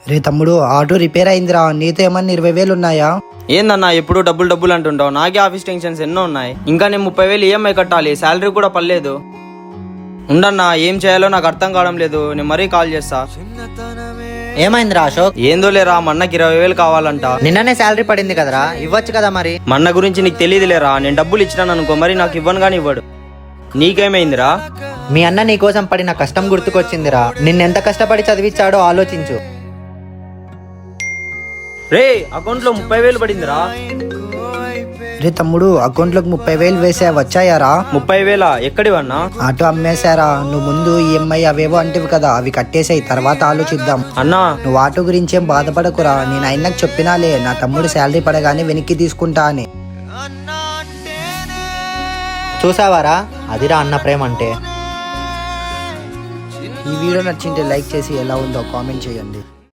రే తమ్ముడు, auto repair అయిందిరా. నీతో ఏమన్నా 20,000 ఉన్నాయా? ఏందన్నా ఎప్పుడు డబ్బులు డబ్బులు అంటుంటావు? నాకే ఆఫీస్ టెన్షన్స్ ఎన్నో ఉన్నాయి. ఇంకా నేను 30,000 ఈఎంఐ కట్టాలి. శాలరీ కూడా పర్లేదు. ఉండన్నా, ఏం చేయాలో నాకు అర్థం కావడం లేదు. నేను మరీ కాల్ చేస్తా. ఏమైందిరా అశోక్? ఏందో లేరా, మా అన్నకి 20,000 కావాలంట. నిన్ననే శాలరీ పడింది కదరా, ఇవ్వచ్చు కదా మరి. మా అన్న గురించి నీకు తెలియదు లేరా. నేను డబ్బులు ఇచ్చినాను అనుకో, మరి నాకు ఇవ్వను కానీ ఇవ్వడు. నీకేమైందిరా? మీ అన్న నీ కోసం పడిన కష్టం గుర్తుకొచ్చిందిరా. నిన్నెంత కష్టపడి చదివించాడో ఆలోచించు. రే, అకౌంట్ లో 30,000 పడిందిరా. రే తమ్ముడు, అకౌంట్లోకి 30,000 వేసా, వచ్చాయారా? 30,000 ఎక్కడివన్నా? ఆటో అమ్మేశారా. నువ్వు ముందు ఈఎంఐ అవేవో అంటివి కదా, అవి కట్టేసాయి, తర్వాత ఆలోచిద్దాం. అన్నా, నువ్వు ఆటో గురించి ఏం బాధపడకురా. నేను ఆయనకు చెప్పినాలే, నా తమ్ముడు శాలరీ పడగానే వెనక్కి తీసుకుంటా అని. చూసావారా, అదిరా అన్న ప్రేమ అంటే. ఈ వీడియో నచ్చింటే లైక్ చేసి ఎలా ఉందో కామెంట్ చేయండి.